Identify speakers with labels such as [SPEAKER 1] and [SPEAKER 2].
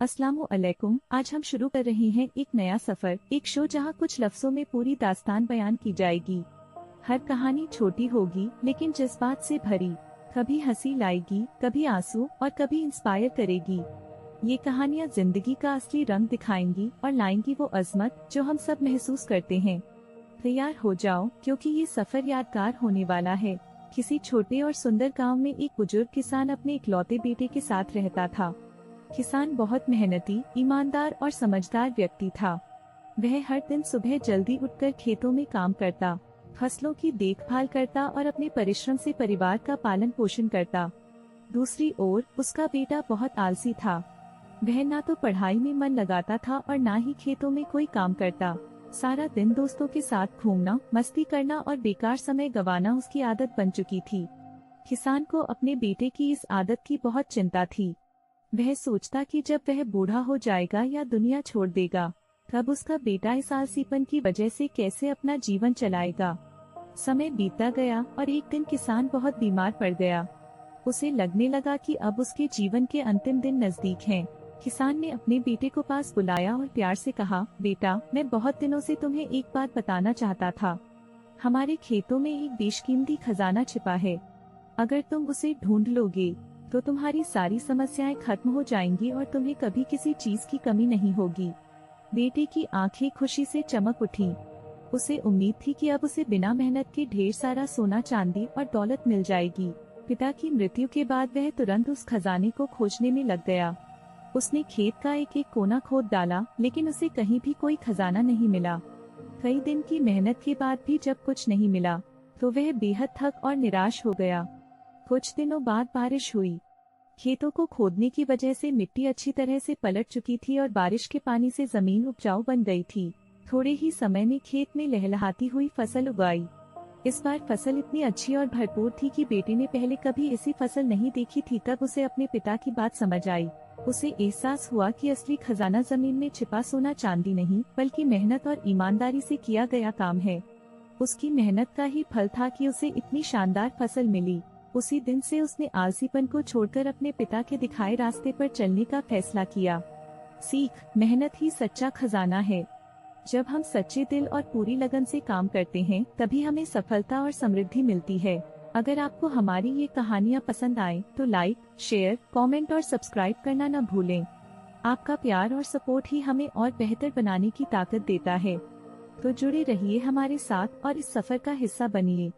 [SPEAKER 1] अस्सलामुअलैकुम। आज हम शुरू कर रहे हैं एक नया सफर, एक शो जहां कुछ लफ्जों में पूरी दास्तान बयान की जाएगी। हर कहानी छोटी होगी लेकिन जज्बात से भरी, कभी हंसी लाएगी, कभी आंसू और कभी इंस्पायर करेगी। ये कहानियां जिंदगी का असली रंग दिखाएंगी और लाएंगी वो अजमत जो हम सब महसूस करते हैं। तैयार हो जाओ क्योंकि ये सफर यादगार होने वाला है। किसी छोटे और सुंदर गांव में एक बुजुर्ग किसान अपने इकलौते बेटे के साथ रहता था। किसान बहुत मेहनती, ईमानदार और समझदार व्यक्ति था। वह हर दिन सुबह जल्दी उठकर खेतों में काम करता, फसलों की देखभाल करता और अपने परिश्रम से परिवार का पालन पोषण करता। दूसरी ओर उसका बेटा बहुत आलसी था। वह ना तो पढ़ाई में मन लगाता था और ना ही खेतों में कोई काम करता। सारा दिन दोस्तों के साथ घूमना, मस्ती करना और बेकार समय गंवाना उसकी आदत बन चुकी थी। किसान को अपने बेटे की इस आदत की बहुत चिंता थी। वह सोचता कि जब वह बूढ़ा हो जाएगा या दुनिया छोड़ देगा, तब उसका बेटा इस आलसीपन की वजह से कैसे अपना जीवन चलाएगा। समय बीतता गया और एक दिन किसान बहुत बीमार पड़ गया। उसे लगने लगा कि अब उसके जीवन के अंतिम दिन नजदीक हैं। किसान ने अपने बेटे को पास बुलाया और प्यार से कहा, बेटा, मैं बहुत दिनों से तुम्हें एक बात बताना चाहता था। हमारे खेतों में एक बेशकीमती खजाना छिपा है। अगर तुम उसे ढूंढ लोगे तो तुम्हारी सारी समस्याएं खत्म हो जाएंगी और तुम्हें कभी किसी चीज की कमी नहीं होगी। बेटे की आंखें खुशी से चमक उठी। उसे उम्मीद थी कि अब उसे बिना मेहनत के ढेर सारा सोना चांदी और दौलत मिल जाएगी। पिता की मृत्यु के बाद वह तुरंत उस खजाने को खोजने में लग गया। उसने खेत का एक एक कोना खोद डाला, लेकिन उसे कहीं भी कोई खजाना नहीं मिला। कई दिन की मेहनत के बाद भी जब कुछ नहीं मिला तो वह बेहद थक और निराश हो गया। कुछ दिनों बाद बारिश हुई। खेतों को खोदने की वजह से मिट्टी अच्छी तरह से पलट चुकी थी और बारिश के पानी से जमीन उपजाऊ बन गई थी। थोड़े ही समय में खेत में लहलहाती हुई फसल उगाई। इस बार फसल इतनी अच्छी और भरपूर थी कि बेटे ने पहले कभी ऐसी फसल नहीं देखी थी। तब उसे अपने पिता की बात समझ आई। उसे एहसास हुआ कि असली खजाना जमीन में छिपा सोना चांदी नहीं, बल्कि मेहनत और ईमानदारी से किया गया काम है। उसकी मेहनत का ही फल था कि उसे इतनी शानदार फसल मिली। उसी दिन से उसने आलसीपन को छोड़कर अपने पिता के दिखाए रास्ते पर चलने का फैसला किया। सीख, मेहनत ही सच्चा खजाना है। जब हम सच्चे दिल और पूरी लगन से काम करते हैं, तभी हमें सफलता और समृद्धि मिलती है। अगर आपको हमारी ये कहानियाँ पसंद आए तो लाइक, शेयर, कमेंट और सब्सक्राइब करना न भूलें। आपका प्यार और सपोर्ट ही हमें और बेहतर बनाने की ताकत देता है। तो जुड़े रहिए हमारे साथ और इस सफर का हिस्सा बनिए।